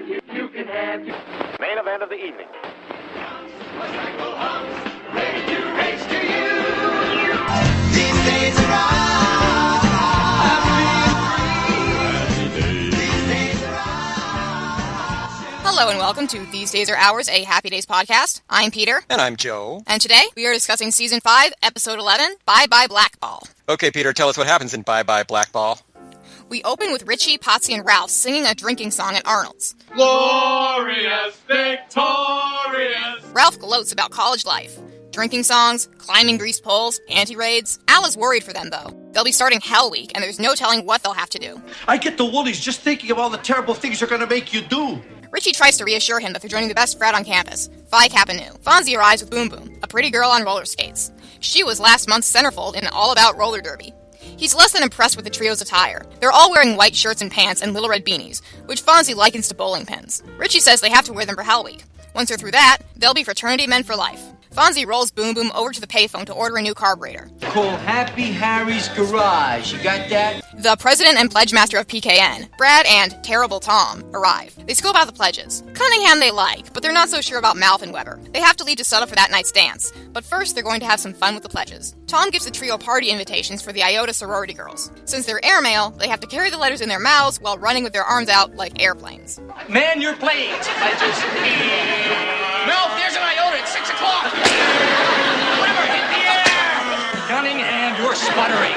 You can have you. Main event of the evening. Ready to race to you. These days are Hello and welcome to These Days Are Ours, a Happy Days podcast. I'm Peter. And I'm Joe. And today we are discussing Season 5, Episode 11, Bye Blackball. Okay, Peter, tell us what happens in Bye Blackball. We open with Richie, Potsie, and Ralph singing a drinking song at Arnold's. Glorious, victorious. Ralph gloats about college life. Drinking songs, climbing greased poles, anti-raids. Al is worried for them, though. They'll be starting Hell Week, and there's no telling what they'll have to do. I get the woolies just thinking of all the terrible things they're going to make you do. Richie tries to reassure him that they're joining the best frat on campus, Phi Kappa Nu. Fonzie arrives with Boom Boom, a pretty girl on roller skates. She was last month's centerfold in an all-about roller derby. He's less than impressed with the trio's attire. They're all wearing white shirts and pants and little red beanies, which Fonzie likens to bowling pins. Richie says they have to wear them for Hell Week. Once they're through that, they'll be fraternity men for life. Fonzie rolls Boom Boom over to the payphone to order a new carburetor. Call Happy Harry's Garage. You got that? The president and pledge master of PKN, Brad and Terrible Tom, arrive. They scope out the pledges. Cunningham they like, but they're not so sure about Malf and Weber. They have to leave to settle for that night's dance, but first they're going to have some fun with the pledges. Tom gives the trio party invitations for the Iota sorority girls. Since they're airmail, they have to carry the letters in their mouths while running with their arms out like airplanes. Man your planes. Melf, there's an Iota at 6 o'clock. Weber, hit the air. Cunningham, you're sputtering.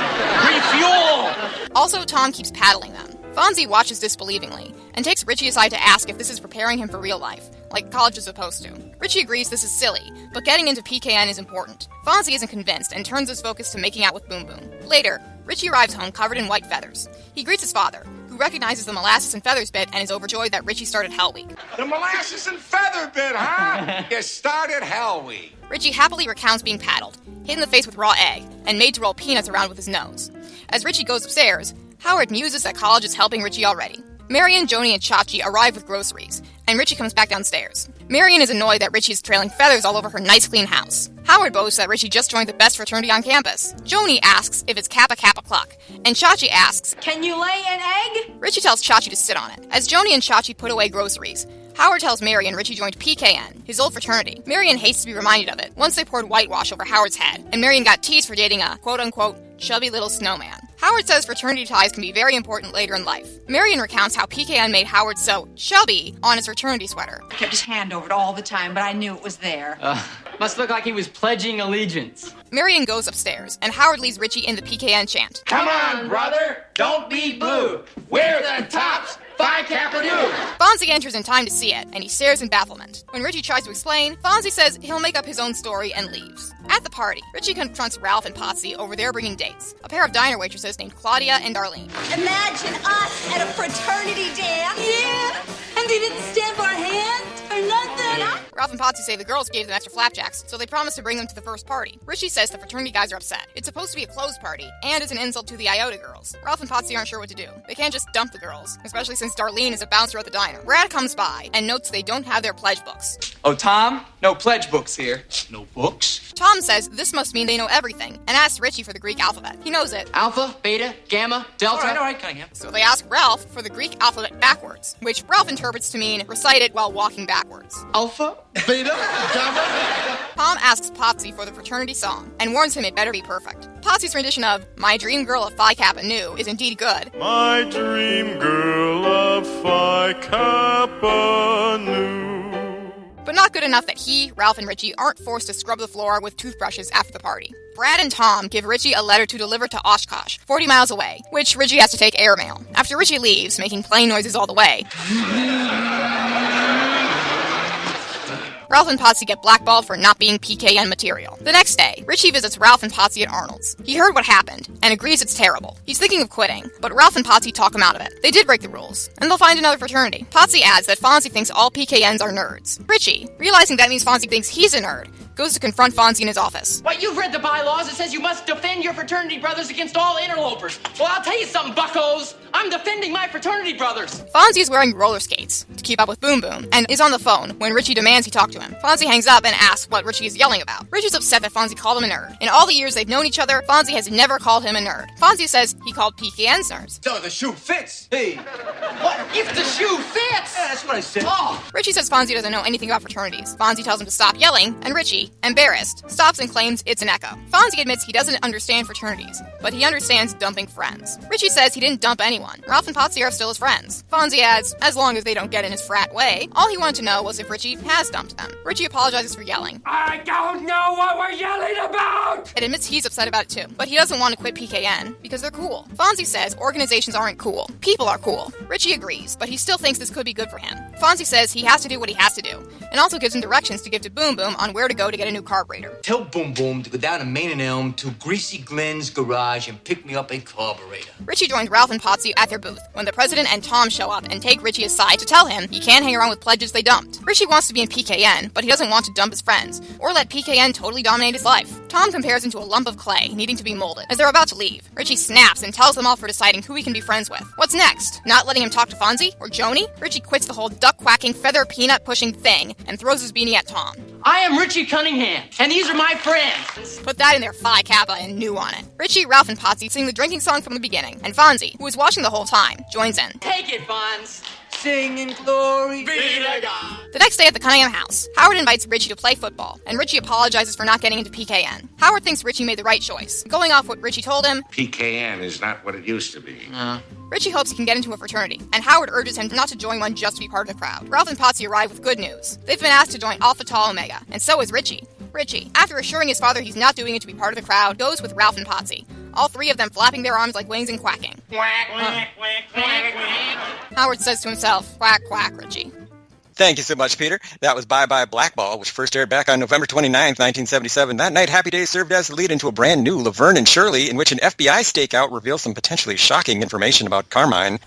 Refuel. Also, Tom keeps paddling them. Fonzie watches disbelievingly, and takes Richie aside to ask if this is preparing him for real life, like college is supposed to. Richie agrees this is silly, but getting into PKN is important. Fonzie isn't convinced, and turns his focus to making out with Boom Boom. Later, Richie arrives home covered in white feathers. He greets his father, who recognizes the molasses and feathers bit and is overjoyed that Richie started Hell Week. The molasses and feather bit, huh? You started Hell Week. Richie happily recounts being paddled, hit in the face with raw egg, and made to roll peanuts around with his nose. As Richie goes upstairs, Howard muses that college is helping Richie already. Marion, Joni, and Chachi arrive with groceries, and Richie comes back downstairs. Marion is annoyed that Richie is trailing feathers all over her nice clean house. Howard boasts that Richie just joined the best fraternity on campus. Joni asks if it's Kappa Kappa Cluck, and Chachi asks, "Can you lay an egg?" Richie tells Chachi to sit on it. As Joni and Chachi put away groceries, Howard tells Marion Richie joined PKN, his old fraternity. Marion hates to be reminded of it once they poured whitewash over Howard's head, and Marion got teased for dating a quote-unquote chubby little snowman. Howard says fraternity ties can be very important later in life. Marion recounts how PKN made Howard so chubby on his fraternity sweater. I kept his hand over it all the time, but I knew it was there. Must look like he was pledging allegiance. Marion goes upstairs, and Howard leads Richie in the PKN chant. Come on, brother. Don't be blue. We're the tops. Phi Kappa Nu. Fonzie enters in time to see it, and he stares in bafflement. When Richie tries to explain, Fonzie says he'll make up his own story and leaves. At the party, Richie confronts Ralph and Potsie over their bringing dates, a pair of diner waitresses named Claudia and Darlene. Imagine us at a fraternity dance. Yeah, and they didn't stamp our hand or nothing. Ralph and Potsie say the girls gave them extra flapjacks, so they promise to bring them to the first party. Richie says the fraternity guys are upset. It's supposed to be a closed party, and it's an insult to the Iota girls. Ralph and Potsie aren't sure what to do. They can't just dump the girls, especially since Darlene is a bouncer at the diner. Brad comes by and notes they don't have their pledge books. Oh, Tom? No pledge books here. No books? Tom says this must mean they know everything, and asks Richie for the Greek alphabet. He knows it. Alpha, beta, gamma, delta. All right, Cunningham. So they ask Ralph for the Greek alphabet backwards, which Ralph interprets to mean recite it while walking backwards. Alpha? Beta? Gamma? Tom asks Potsie for the fraternity song, and warns him it better be perfect. Potsie's rendition of My Dream Girl of Phi Kappa Nu is indeed good. My dream girl of Phi Kappa Nu. But not good enough that he, Ralph, and Richie aren't forced to scrub the floor with toothbrushes after the party. Brad and Tom give Richie a letter to deliver to Oshkosh, 40 miles away, which Richie has to take airmail. After Richie leaves, making plane noises all the way, Ralph and Potsie get blackballed for not being PKN material. The next day, Richie visits Ralph and Potsie at Arnold's. He heard what happened, and agrees it's terrible. He's thinking of quitting, but Ralph and Potsie talk him out of it. They did break the rules, and they'll find another fraternity. Potsie adds that Fonzie thinks all PKNs are nerds. Richie, realizing that means Fonzie thinks he's a nerd, goes to confront Fonzie in his office. What, you've read the bylaws? It says you must defend your fraternity brothers against all interlopers. Well, I'll tell you something, buckos. I'm defending my fraternity brothers. Fonzie is wearing roller skates to keep up with Boom Boom, and is on the phone when Richie demands he talk to him. Fonzie hangs up and asks what Richie is yelling about. Richie's upset that Fonzie called him a nerd. In all the years they've known each other, Fonzie has never called him a nerd. Fonzie says he called PKNs nerds. So the shoe fits. Hey, what if the shoe fits? Yeah, that's what I said. Oh! Richie says Fonzie doesn't know anything about fraternities. Fonzie tells him to stop yelling, and Richie, embarrassed, stops and claims it's an echo. Fonzie admits he doesn't understand fraternities, but he understands dumping friends. Richie says he didn't dump anyone. Ralph and Potsie are still his friends. Fonzie adds, as long as they don't get in his frat way, all he wanted to know was if Richie has dumped them. Richie apologizes for yelling. I don't know what we're yelling about! It admits he's upset about it too, but he doesn't want to quit PKN because they're cool. Fonzie says organizations aren't cool. People are cool. Richie agrees, but he still thinks this could be good for him. Fonzie says he has to do what he has to do, and also gives him directions to give to Boom Boom on where to go to get a new carburetor. Tell Boom Boom to go down to Main and Elm to Greasy Glenn's garage and pick me up a carburetor. Richie joins Ralph and Potsie at their booth when the president and Tom show up and take Richie aside to tell him he can't hang around with pledges they dumped. Richie wants to be in PKN, but he doesn't want to dump his friends, or let PKN totally dominate his life. Tom compares him to a lump of clay, needing to be molded. As they're about to leave, Richie snaps and tells them all for deciding who he can be friends with. What's next? Not letting him talk to Fonzie? Or Joni? Richie quits the whole duck-quacking, feather-peanut-pushing thing and throws his beanie at Tom. I am Richie Cunningham, and these are my friends. Put that in their Phi Kappa and new on it. Richie, Ralph, and Potsie sing the drinking song from the beginning, and Fonzie, who was watching the whole time, joins in. Take it, Fonz. Sing in glory. Be to God. The next day at the Cunningham house, Howard invites Richie to play football, and Richie apologizes for not getting into PKN. Howard thinks Richie made the right choice, going off what Richie told him. PKN is not what it used to be. Richie hopes he can get into a fraternity, and Howard urges him not to join one just to be part of the crowd. Ralph and Potsie arrive with good news. They've been asked to join Alpha Tau Omega, and so is Richie. Richie, after assuring his father he's not doing it to be part of the crowd, goes with Ralph and Potsie, all three of them flapping their arms like wings and quacking. Quack, quack, quack, quack, quack. Howard says to himself, quack, quack, Richie. Thank you so much, Peter. That was Bye Bye Blackball, which first aired back on November 29th, 1977. That night, Happy Days served as the lead into a brand new Laverne and Shirley, in which an FBI stakeout reveals some potentially shocking information about Carmine.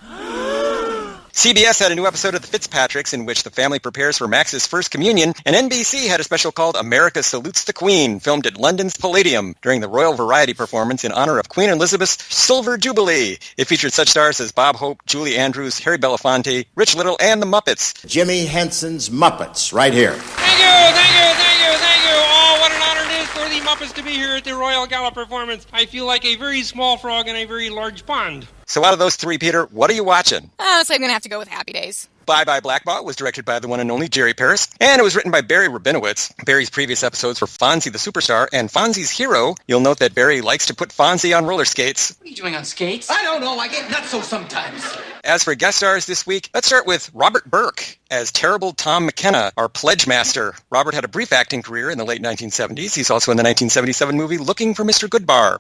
CBS had a new episode of The Fitzpatricks in which the family prepares for Max's first communion, and NBC had a special called America Salutes the Queen, filmed at London's Palladium during the Royal Variety performance in honor of Queen Elizabeth's Silver Jubilee. It featured such stars as Bob Hope, Julie Andrews, Harry Belafonte, Rich Little, and the Muppets. Jimmy Henson's Muppets, right here. Thank you, thank you, thank you, thank you. Oh, what an honor it is for the Muppets to be here at the Royal Gala performance. I feel like a very small frog in a very large pond. So out of those three, Peter, what are you watching? Honestly, I'm going to have to go with Happy Days. Bye Bye Blackball was directed by the one and only Jerry Paris, and it was written by Barry Rabinowitz. Barry's previous episodes were Fonzie the Superstar and Fonzie's Hero. You'll note that Barry likes to put Fonzie on roller skates. What are you doing on skates? I don't know. I get nutso sometimes. As for guest stars this week, let's start with Robert Burke as terrible Tom McKenna, our pledge master. Robert had a brief acting career in the late 1970s. He's also in the 1977 movie Looking for Mr. Goodbar.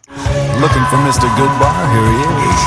Looking for Mr. Goodbar? Here he is.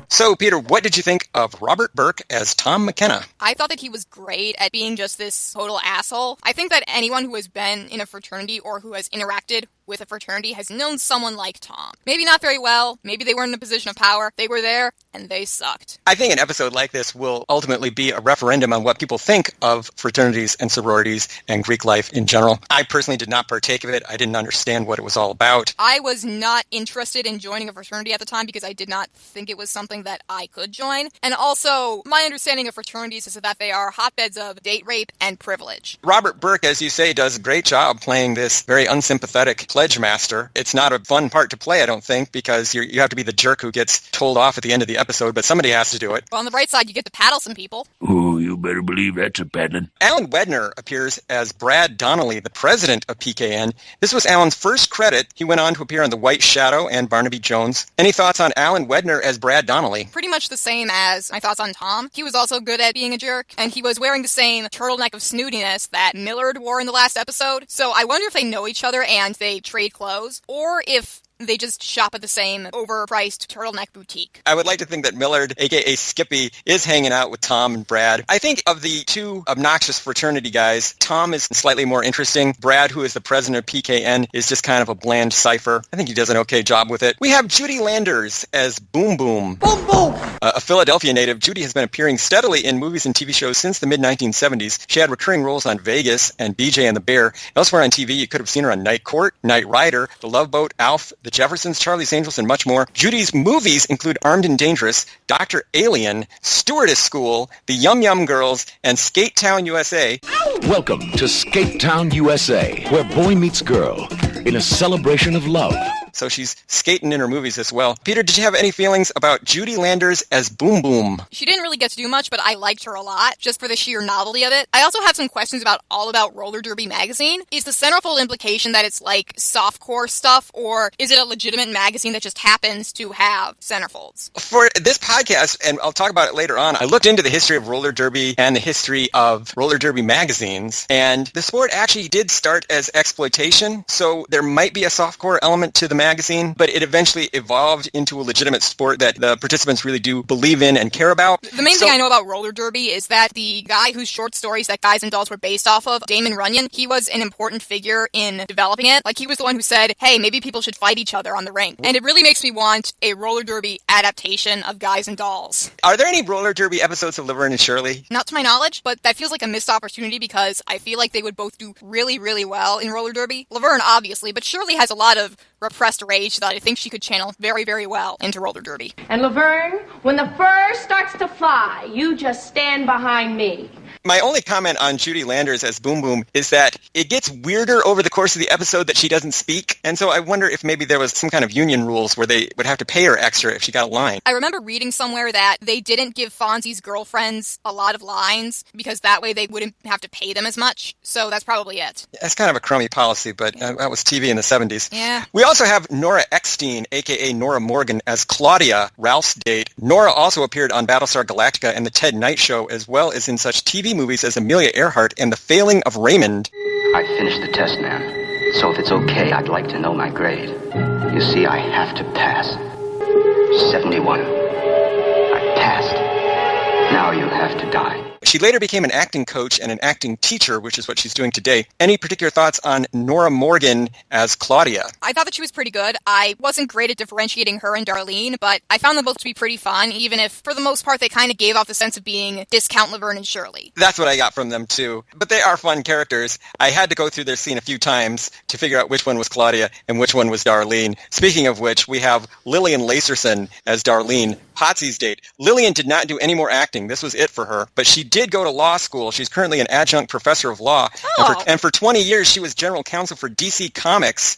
So, Peter, what did you think of Robert Burke as Tom McKenna? I thought that he was great at being just this total asshole. I think that anyone who has been in a fraternity or who has interacted with a fraternity has known someone like Tom. Maybe not very well, maybe they weren't in a position of power, they were there, and they sucked. I think an episode like this will ultimately be a referendum on what people think of fraternities and sororities and Greek life in general. I personally did not partake of it. I didn't understand what it was all about. I was not interested in joining a fraternity at the time because I did not think it was something that I could join. And also, my understanding of fraternities is that they are hotbeds of date rape and privilege. Robert Burke, as you say, does a great job playing this very unsympathetic pledge master. It's not a fun part to play, I don't think, because you have to be the jerk who gets told off at the end of the episode, but somebody has to do it. Well, on the bright side, you get to paddle some people. Ooh, you better believe that's a paddling. Alan Wedner appears as Brad Donnelly, the president of PKN. This was Alan's first credit. He went on to appear on The White Shadow and Barnaby Jones. Any thoughts on Alan Wedner as Brad Donnelly? Pretty much the same as my thoughts on Tom. He was also good at being a jerk, and he was wearing the same turtleneck of snootiness that Millard wore in the last episode. So I wonder if they know each other and they trade clothes, or if they just shop at the same overpriced turtleneck boutique. I would like to think that Millard, a.k.a. Skippy, is hanging out with Tom and Brad. I think of the two obnoxious fraternity guys, Tom is slightly more interesting. Brad, who is the president of PKN, is just kind of a bland cipher. I think he does an okay job with it. We have Judy Landers as Boom Boom. Boom, boom. A Philadelphia native, Judy has been appearing steadily in movies and TV shows since the mid-1970s. She had recurring roles on Vegas and BJ and the Bear. Elsewhere on TV, you could have seen her on Night Court, Knight Rider, The Love Boat, Alf, The Jeffersons, Charlie's Angels, and much more. Judy's movies include Armed and Dangerous, Dr. Alien, Stewardess School, The Yum Yum Girls, and Skate Town, USA. Welcome to Skate Town, USA, where boy meets girl in a celebration of love. so she's skating in her movies as well. Peter, did you have any feelings about Judy Landers as Boom Boom? She didn't really get to do much, but I liked her a lot, just for the sheer novelty of it. I also have some questions about All About Roller Derby magazine. Is the centerfold implication that it's like softcore stuff, or is it a legitimate magazine that just happens to have centerfolds? For this podcast, and I'll talk about it later on, I looked into the history of roller derby and the history of roller derby magazines, and the sport actually did start as exploitation, so there might be a softcore element to the magazine, but it eventually evolved into a legitimate sport that the participants really do believe in and care about. The main thing I know about roller derby is that the guy whose short stories that Guys and Dolls were based off of, Damon Runyon, he was an important figure in developing it. Like, he was the one who said, hey, maybe people should fight each other on the ring. And it really makes me want a roller derby adaptation of Guys and Dolls. Are there any roller derby episodes of Laverne and Shirley? Not to my knowledge, but that feels like a missed opportunity because I feel like they would both do really, really well in roller derby. Laverne, obviously, but Shirley has a lot of repressed rage that I think she could channel very, very well into roller derby. And Laverne, when the fur starts to fly, you just stand behind me. My only comment on Judy Landers as Boom Boom is that it gets weirder over the course of the episode that she doesn't speak, and so I wonder if maybe there was some kind of union rules where they would have to pay her extra if she got a line. I remember reading somewhere that they didn't give Fonzie's girlfriends a lot of lines because that way they wouldn't have to pay them as much, so that's probably it. That's kind of a crummy policy, but that was TV in the 70s. Yeah. We also have Nora Eckstein, a.k.a. Nora Morgan, as Claudia, Ralph's date. Nora also appeared on Battlestar Galactica and The Ted Knight Show, as well as in such TV movies as Amelia Earhart and The Failing of Raymond. I finished the test, ma'am. So if it's okay, I'd like to know my grade. You see, I have to pass. 71. I passed. Now you have to die. She later became an acting coach and an acting teacher, which is what she's doing today. Any particular thoughts on Nora Morgan as Claudia? I thought that she was pretty good. I wasn't great at differentiating her and Darlene, but I found them both to be pretty fun, even if, for the most part, they kind of gave off the sense of being discount Laverne and Shirley. That's what I got from them, too. But they are fun characters. I had to go through their scene a few times to figure out which one was Claudia and which one was Darlene. Speaking of which, we have Lillian Lacerson as Darlene, Potsie's date. Lillian did not do any more acting. This was it for her. But she did go to law school. She's currently an adjunct professor of law. Oh. And for 20 years, she was general counsel for DC Comics.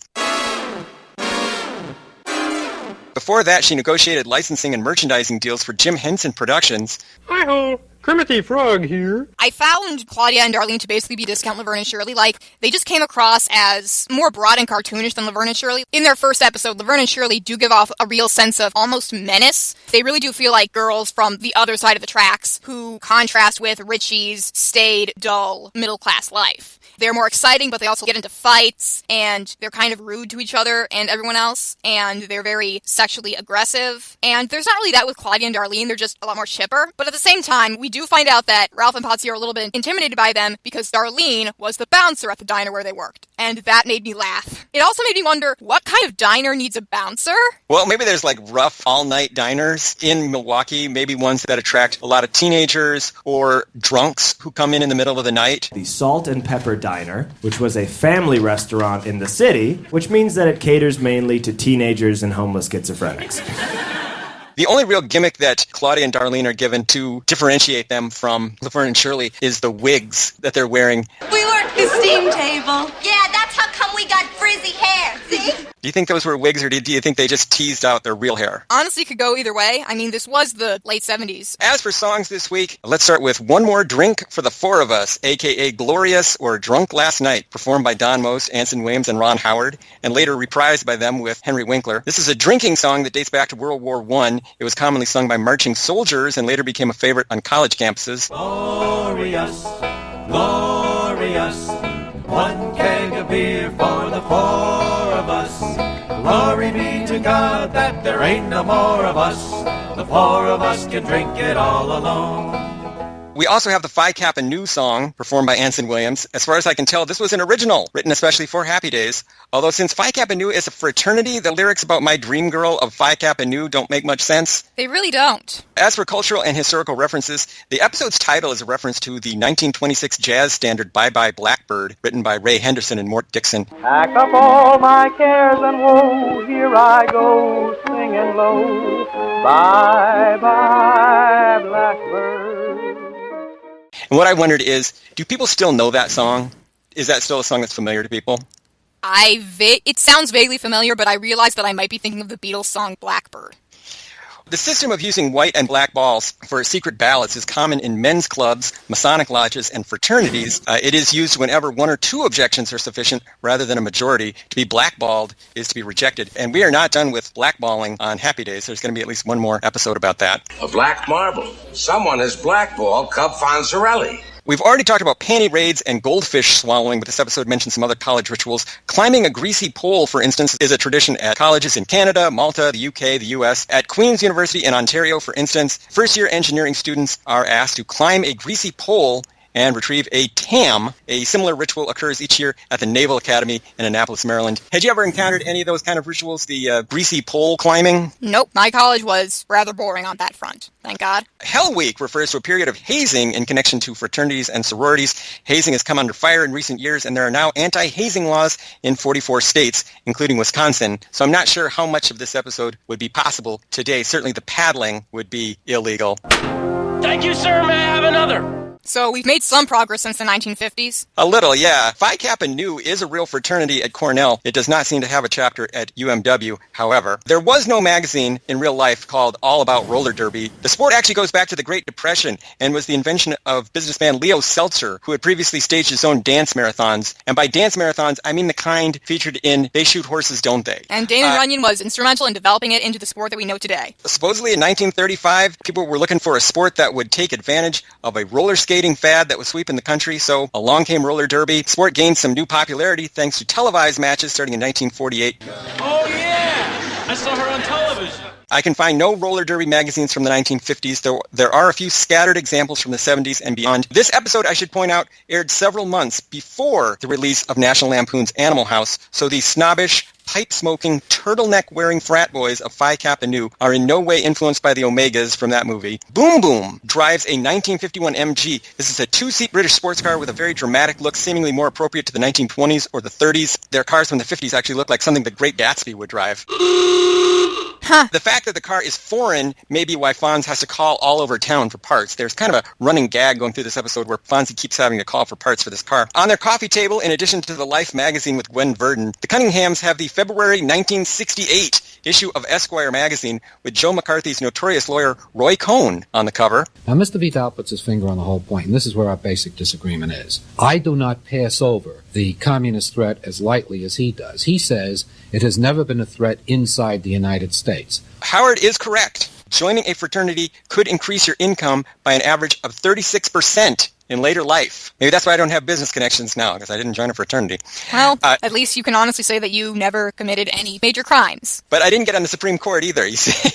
Before that, she negotiated licensing and merchandising deals for Jim Henson Productions. Hi-ho, Kermit the Frog here. I found Claudia and Darlene to basically be discount Laverne and Shirley. Like, they just came across as more broad and cartoonish than Laverne and Shirley. In their first episode, Laverne and Shirley do give off a real sense of almost menace. They really do feel like girls from the other side of the tracks who contrast with Richie's staid, dull, middle-class life. They're more exciting, but they also get into fights, and they're kind of rude to each other and everyone else, and they're very sexually aggressive. And there's not really that with Claudia and Darlene, they're just a lot more chipper. But at the same time, we do find out that Ralph and Potsie are a little bit intimidated by them because Darlene was the bouncer at the diner where they worked. And that made me laugh. It also made me wonder, what kind of diner needs a bouncer? Well, maybe there's like rough all-night diners in Milwaukee, maybe ones that attract a lot of teenagers or drunks who come in the middle of the night. The Salt and Pepper Diner, which was a family restaurant in the city, which means that it caters mainly to teenagers and homeless schizophrenics. The only real gimmick that Claudia and Darlene are given to differentiate them from Laverne and Shirley is the wigs that they're wearing. We worked the steam table. Yeah, that's how come we got frizzy hair, see? Do you think those were wigs, or do you think they just teased out their real hair? Honestly, could go either way. I mean, this was the late 70s. As for songs this week, let's start with One More Drink for the Four of Us, a.k.a. Glorious or Drunk Last Night, performed by Don Most, Anson Williams, and Ron Howard, and later reprised by them with Henry Winkler. This is a drinking song that dates back to World War I. It was commonly sung by marching soldiers and later became a favorite on college campuses. Glorious, glorious, one keg of beer for the four of us. Glory be to God that there ain't no more of us. The four of us can drink it all alone. We also have the Phi Kappa Nu song, performed by Anson Williams. As far as I can tell, this was an original, written especially for Happy Days. Although since Phi Kappa Nu is a fraternity, the lyrics about my dream girl of Phi Kappa Nu don't make much sense. They really don't. As for cultural and historical references, the episode's title is a reference to the 1926 jazz standard Bye Bye Blackbird, written by Ray Henderson and Mort Dixon. Pack up all my cares and woe, here I go, singing low. Bye bye Blackbird. And what I wondered is, do people still know that song? Is that still a song that's familiar to people? It sounds vaguely familiar, but I realize that I might be thinking of the Beatles song Blackbird. The system of using white and black balls for secret ballots is common in men's clubs, Masonic lodges, and fraternities. It is used whenever one or two objections are sufficient rather than a majority. To be blackballed is to be rejected. And we are not done with blackballing on Happy Days. There's going to be at least one more episode about that. A black marble. Someone has blackballed Cub Fonzarelli. We've already talked about panty raids and goldfish swallowing, but this episode mentions some other college rituals. Climbing a greasy pole, for instance, is a tradition at colleges in Canada, Malta, the UK, the US. At Queen's University in Ontario, for instance, first-year engineering students are asked to climb a greasy pole and retrieve a tam. A similar ritual occurs each year at the Naval Academy in Annapolis, Maryland. Had you ever encountered any of those kind of rituals, the greasy pole climbing? Nope, my college was rather boring on that front, thank God. Hell Week refers to a period of hazing in connection to fraternities and sororities. Hazing has come under fire in recent years, and there are now anti-hazing laws in 44 states, including Wisconsin. So I'm not sure how much of this episode would be possible today. Certainly the paddling would be illegal. Thank you, sir. May I have another? So we've made some progress since the 1950s. A little, yeah. Phi Kappa Nu is a real fraternity at Cornell. It does not seem to have a chapter at UMW, however. There was no magazine in real life called All About Roller Derby. The sport actually goes back to the Great Depression and was the invention of businessman Leo Seltzer, who had previously staged his own dance marathons. And by dance marathons, I mean the kind featured in They Shoot Horses, Don't They? And Damon Runyon was instrumental in developing it into the sport that we know today. Supposedly in 1935, people were looking for a sport that would take advantage of a roller skating fad that was sweeping the country, so along came roller derby. Sport gained some new popularity thanks to televised matches starting in 1948. Oh, yeah! I saw her on television. I can find no roller derby magazines from the 1950s, though there are a few scattered examples from the 70s and beyond. This episode, I should point out, aired several months before the release of National Lampoon's Animal House, so these snobbish, pipe-smoking, turtleneck-wearing frat boys of Phi Kappa Nu are in no way influenced by the Omegas from that movie. Boom Boom drives a 1951 MG. This is a two-seat British sports car with a very dramatic look, seemingly more appropriate to the 1920s or the 30s. Their cars from the 50s actually look like something the Great Gatsby would drive. The fact that the car is foreign may be why Fonz has to call all over town for parts. There's kind of a running gag going through this episode where Fonzie keeps having to call for parts for this car. On their coffee table, in addition to the Life magazine with Gwen Verdon, the Cunninghams have the February 1968 issue of Esquire magazine with Joe McCarthy's notorious lawyer Roy Cohn on the cover. Now, Mr. Vital puts his finger on the whole point, and this is where our basic disagreement is. I do not pass over the communist threat as lightly as he does. He says it has never been a threat inside the United States. Howard is correct. Joining a fraternity could increase your income by an average of 36% in later life. Maybe that's why I don't have business connections now, because I didn't join a fraternity. Well, at least you can honestly say that you never committed any major crimes. But I didn't get on the Supreme Court either, you see.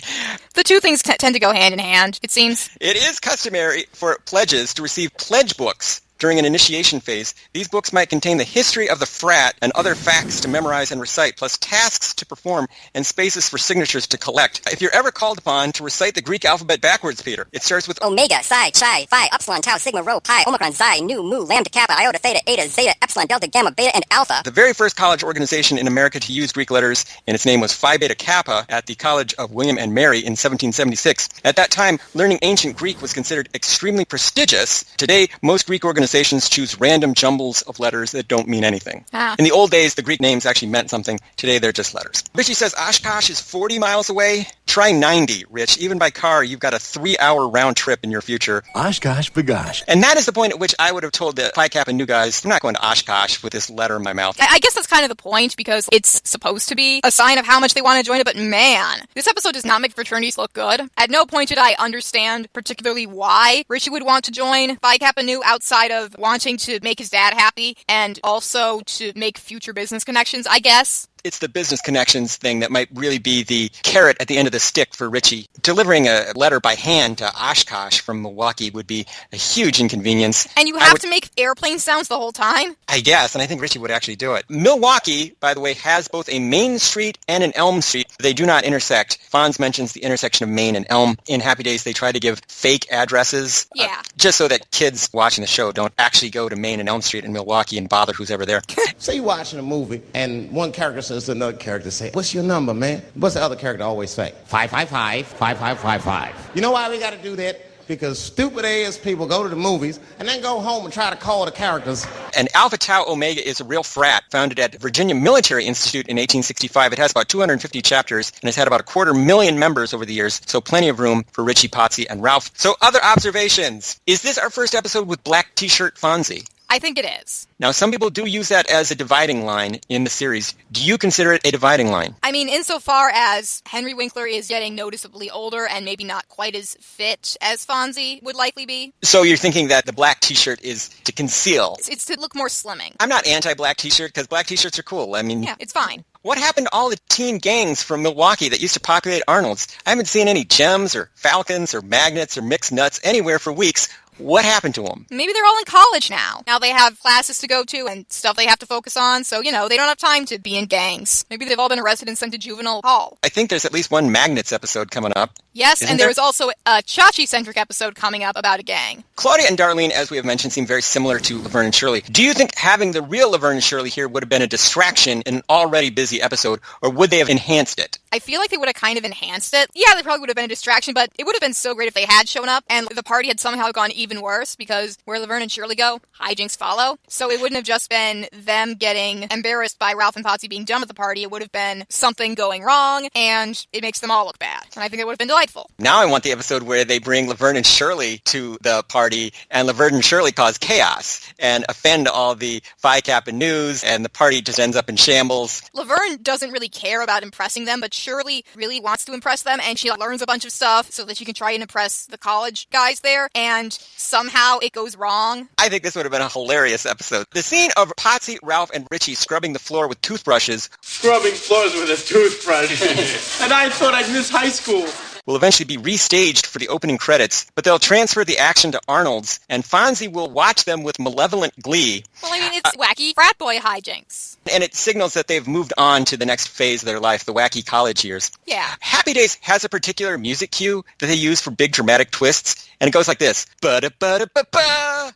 The two things tend to go hand in hand, it seems. It is customary for pledges to receive pledge books during an initiation phase. These books might contain the history of the frat and other facts to memorize and recite, plus tasks to perform and spaces for signatures to collect. If you're ever called upon to recite the Greek alphabet backwards, Peter, it starts with Omega, Psi, Chi, Phi, Upsilon, Tau, Sigma, Rho, Pi, Omicron, Xi, Nu, Mu, Lambda, Kappa, Iota, Theta, Eta, Zeta, Epsilon, Delta, Gamma, Beta, and Alpha. The very first college organization in America to use Greek letters, and its name was Phi Beta Kappa at the College of William and Mary in 1776. At that time, learning ancient Greek was considered extremely prestigious. Today, most Greek organizations choose random jumbles of letters that don't mean anything. In the old days, the Greek names actually meant something. Today, they're just letters. Richie says Oshkosh is 40 miles away. Try 90, Rich. Even by car, you've got a 3-hour round trip in your future. Oshkosh bagosh. And that is the point at which I would have told the Phi Kappa Nu guys, I'm not going to Oshkosh with this letter in my mouth. I guess that's kind of the point, because it's supposed to be a sign of how much they want to join it, but man, this episode does not make fraternities look good. At no point did I understand particularly why Richie would want to join Phi Kappa Nu outside of wanting to make his dad happy and also to make future business connections, I guess. It's the business connections thing that might really be the carrot at the end of the stick for Richie. Delivering a letter by hand to Oshkosh from Milwaukee would be a huge inconvenience. And you have to make airplane sounds the whole time? I guess, and I think Richie would actually do it. Milwaukee, by the way, has both a Main Street and an Elm Street. They do not intersect. Fonz mentions the intersection of Main and Elm. In Happy Days, they try to give fake addresses. Yeah. Just so that kids watching the show don't actually go to Main and Elm Street in Milwaukee and bother who's ever there. Say you're watching a movie, and one character says to another character, say, what's your number, man? What's the other character always say? 555-5555. You know why we got to do that? because stupid-ass people go to the movies and then go home and try to call the characters. And Alpha Tau Omega is a real frat founded at Virginia Military Institute in 1865. It has about 250 chapters and has had about 250,000 members over the years, so plenty of room for Richie, Potsie, and Ralph. So other observations. Is this our first episode with black t-shirt Fonzie? I think it is. Now, some people do use that as a dividing line in the series. Do you consider it a dividing line? I mean, insofar as Henry Winkler is getting noticeably older and maybe not quite as fit as Fonzie would likely be. So you're thinking that the black t-shirt is to conceal? It's to look more slimming. I'm not anti-black t-shirt because black t-shirts are cool. I mean... Yeah, it's fine. What happened to all the teen gangs from Milwaukee that used to populate Arnold's? I haven't seen any Gems or Falcons or Magnets or Mixed Nuts anywhere for weeks. What happened to them? Maybe they're all in college now. Now they have classes to go to and stuff they have to focus on, so, they don't have time to be in gangs. Maybe they've all been arrested and sent to juvenile hall. I think there's at least one Magnets episode coming up. Yes, and there was also a Chachi-centric episode coming up about a gang. Claudia and Darlene, as we have mentioned, seem very similar to Laverne and Shirley. Do you think having the real Laverne and Shirley here would have been a distraction in an already busy episode, or would they have enhanced it? I feel like they would have kind of enhanced it. Yeah, they probably would have been a distraction, but it would have been so great if they had shown up, and the party had somehow gone even worse, because where Laverne and Shirley go, hijinks follow. So it wouldn't have just been them getting embarrassed by Ralph and Potsie being done with the party. It would have been something going wrong, and it makes them all look bad. And I think it would have been delightful. Now I want the episode where they bring Laverne and Shirley to the party, and Laverne and Shirley cause chaos and offend all the Phi Kappa news, and the party just ends up in shambles. Laverne doesn't really care about impressing them, but Shirley really wants to impress them, and she learns a bunch of stuff so that she can try and impress the college guys there, and somehow it goes wrong. I think this would have been a hilarious episode. The scene of Potsie, Ralph, and Richie scrubbing the floor with toothbrushes. Scrubbing floors with a toothbrush. And I thought I'd miss high school. Will eventually be restaged for the opening credits, but they'll transfer the action to Arnold's, and Fonzie will watch them with malevolent glee. Well, I mean, it's wacky frat boy hijinks. And it signals that they've moved on to the next phase of their life, the wacky college years. Yeah. Happy Days has a particular music cue that they use for big dramatic twists, and it goes like this. Ba-da-ba-da-ba-ba.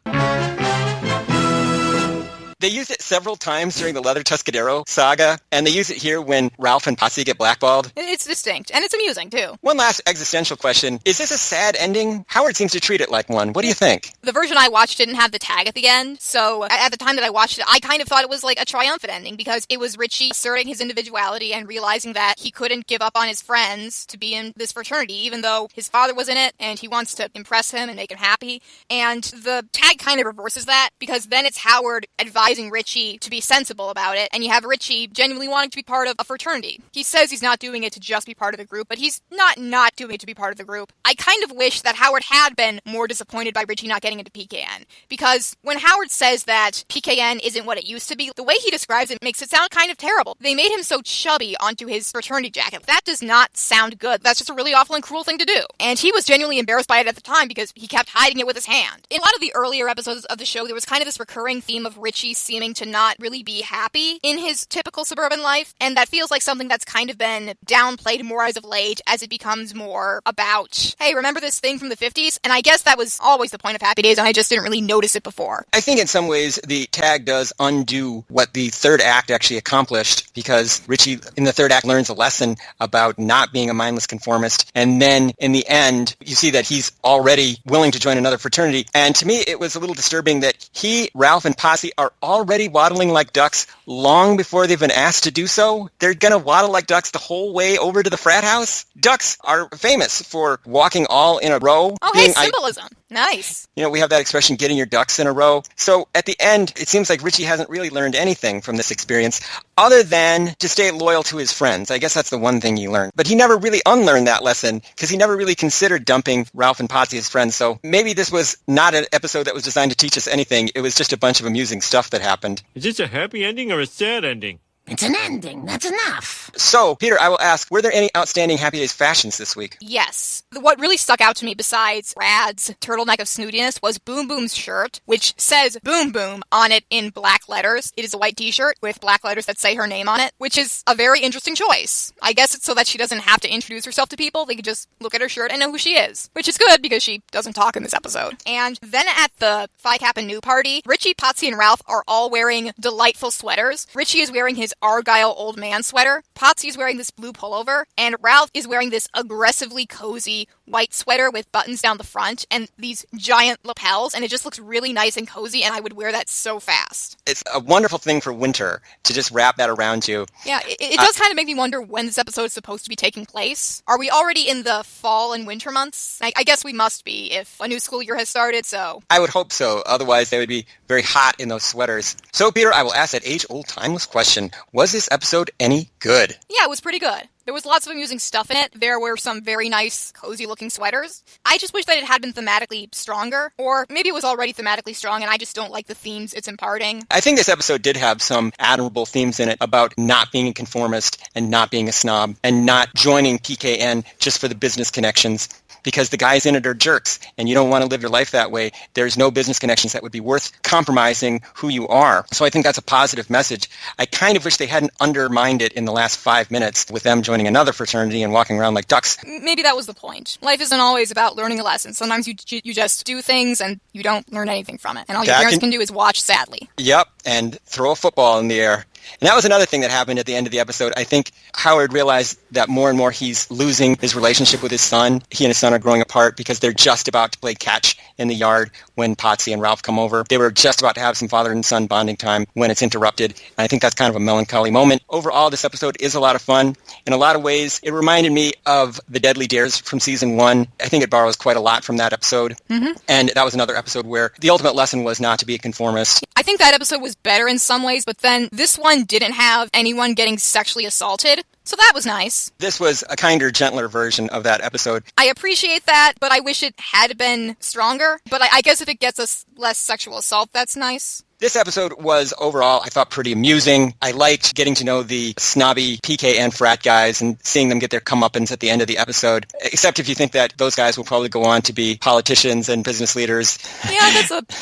They used it several times during the Leather Tuscadero saga, and they use it here when Ralph and Potsie get blackballed. It's distinct, and it's amusing, too. One last existential question. Is this a sad ending? Howard seems to treat it like one. What do you think? The version I watched didn't have the tag at the end, so at the time that I watched it, I kind of thought it was like a triumphant ending, because it was Richie asserting his individuality and realizing that he couldn't give up on his friends to be in this fraternity, even though his father was in it, and he wants to impress him and make him happy. And the tag kind of reverses that, because then it's Howard advising Richie to be sensible about it, and you have Richie genuinely wanting to be part of a fraternity. He says he's not doing it to just be part of the group, but he's not doing it to be part of the group. I kind of wish that Howard had been more disappointed by Richie not getting into PKN, because when Howard says that PKN isn't what it used to be, the way he describes it makes it sound kind of terrible. They made him so chubby onto his fraternity jacket. That does not sound good. That's just a really awful and cruel thing to do. And he was genuinely embarrassed by it at the time because he kept hiding it with his hand. In a lot of the earlier episodes of the show, there was kind of this recurring theme of Richie seeming to not really be happy in his typical suburban life, and that feels like something that's kind of been downplayed more as of late as it becomes more about, hey, remember this thing from the 50s? And I guess that was always the point of Happy Days, and I just didn't really notice it before. I think in some ways the tag does undo what the third act actually accomplished, because Richie in the third act learns a lesson about not being a mindless conformist, and then in the end you see that he's already willing to join another fraternity. And to me it was a little disturbing that he, Ralph, and Potsie are already waddling like ducks long before they've been asked to do so. They're gonna waddle like ducks the whole way over to the frat house. Ducks are famous for walking all in a row. Oh, hey, symbolism. Nice. You know, we have that expression, getting your ducks in a row. So at the end, it seems like Richie hasn't really learned anything from this experience other than to stay loyal to his friends. I guess that's the one thing he learned. But he never really unlearned that lesson because he never really considered dumping Ralph and Potsie as friends. So maybe this was not an episode that was designed to teach us anything. It was just a bunch of amusing stuff that happened. Is this a happy ending or a sad ending? It's an ending. That's enough. So, Peter, I will ask, were there any outstanding Happy Days fashions this week? Yes. What really stuck out to me besides Rad's turtleneck of snootiness was Boom Boom's shirt, which says Boom Boom on it in black letters. It is a white t-shirt with black letters that say her name on it, which is a very interesting choice. I guess it's so that she doesn't have to introduce herself to people. They can just look at her shirt and know who she is, which is good because she doesn't talk in this episode. And then at the Phi Kappa Nu party, Richie, Potsie, and Ralph are all wearing delightful sweaters. Richie is wearing his Argyle old man sweater, Potsie's wearing this blue pullover, and Ralph is wearing this aggressively cozy white sweater with buttons down the front and these giant lapels, and it just looks really nice and cozy, and I would wear that so fast. It's a wonderful thing for winter to just wrap that around you. Yeah, it does kind of make me wonder when this episode is supposed to be taking place. Are we already in the fall and winter months? I guess we must be if a new school year has started, so... I would hope so. Otherwise, they would be very hot in those sweaters. So, Peter, I will ask that age-old timeless question. Was this episode any good? Yeah, it was pretty good. There was lots of amusing stuff in it. There were some very nice, cozy-looking sweaters. I just wish that it had been thematically stronger, or maybe it was already thematically strong and I just don't like the themes it's imparting. I think this episode did have some admirable themes in it about not being a conformist and not being a snob and not joining PKN just for the business connections. Because the guys in it are jerks, and you don't want to live your life that way. There's no business connections that would be worth compromising who you are. So I think that's a positive message. I kind of wish they hadn't undermined it in the last 5 minutes with them joining another fraternity and walking around like ducks. Maybe that was the point. Life isn't always about learning a lesson. Sometimes you just do things and you don't learn anything from it. And all your parents can do is watch sadly. Yep, and throw a football in the air. And that was another thing that happened at the end of the episode. I think Howard realized that more and more he's losing his relationship with his son. He and his son are growing apart because they're just about to play catch in the yard when Potsie and Ralph come over. They were just about to have some father and son bonding time when it's interrupted. And I think that's kind of a melancholy moment. Overall, this episode is a lot of fun. In a lot of ways, it reminded me of The Deadly Dares from season 1. I think it borrows quite a lot from that episode. Mm-hmm. And that was another episode where the ultimate lesson was not to be a conformist. I think that episode was better in some ways, but then this one didn't have anyone getting sexually assaulted. So that was nice. This was a kinder, gentler version of that episode. I appreciate that, but I wish it had been stronger. But I guess if it gets us less sexual assault, that's nice. This episode was, overall, I thought pretty amusing. I liked getting to know the snobby PKN frat guys and seeing them get their comeuppance at the end of the episode, except if you think that those guys will probably go on to be politicians and business leaders. Yeah,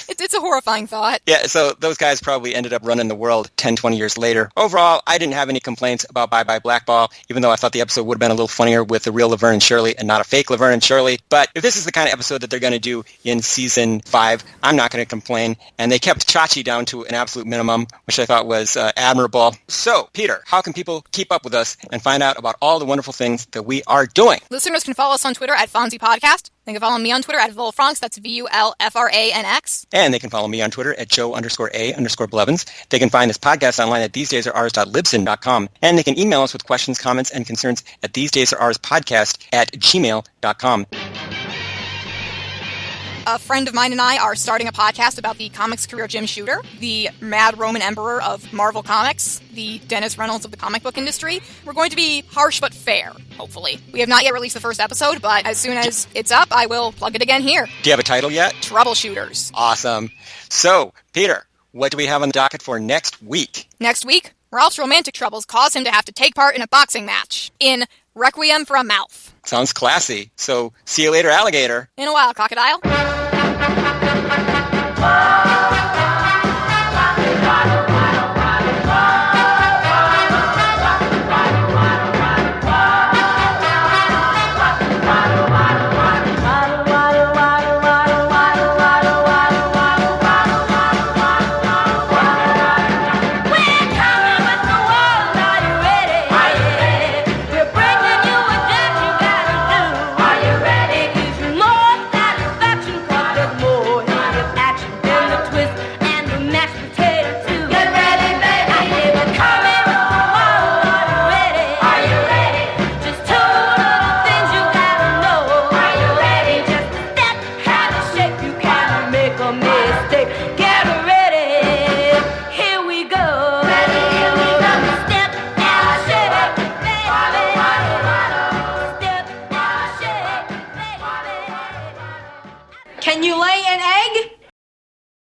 it's a horrifying thought. Yeah, so those guys probably ended up running the world 10, 20 years later. Overall, I didn't have any complaints about Bye Bye Blackball, even though I thought the episode would have been a little funnier with the real Laverne and Shirley and not a fake Laverne and Shirley. But if this is the kind of episode that they're going to do in season 5, I'm not going to complain. And they kept Chachi down to an absolute minimum, which I thought was admirable. So, Peter, how can people keep up with us and find out about all the wonderful things that we are doing? Listeners can follow us on Twitter at Fonzie Podcast. They can follow me on Twitter at Volfranks, that's VULFRANX. And they can follow me on Twitter at Joe_A_Blevins. They can find this podcast online at thesedaysaroours.libsyn.com. And they can email us with questions, comments, and concerns at thesedaysaroourspodcast@gmail.com. A friend of mine and I are starting a podcast about the comics career Jim Shooter, the mad Roman emperor of Marvel Comics, the Dennis Reynolds of the comic book industry. We're going to be harsh but fair, hopefully. We have not yet released the first episode, but as soon as it's up, I will plug it again here. Do you have a title yet? Troubleshooters. Awesome. So, Peter, what do we have on the docket for next week? Next week, Ralph's romantic troubles cause him to have to take part in a boxing match in Requiem for a Mouth. Sounds classy. So, see you later, alligator. In a while, crocodile.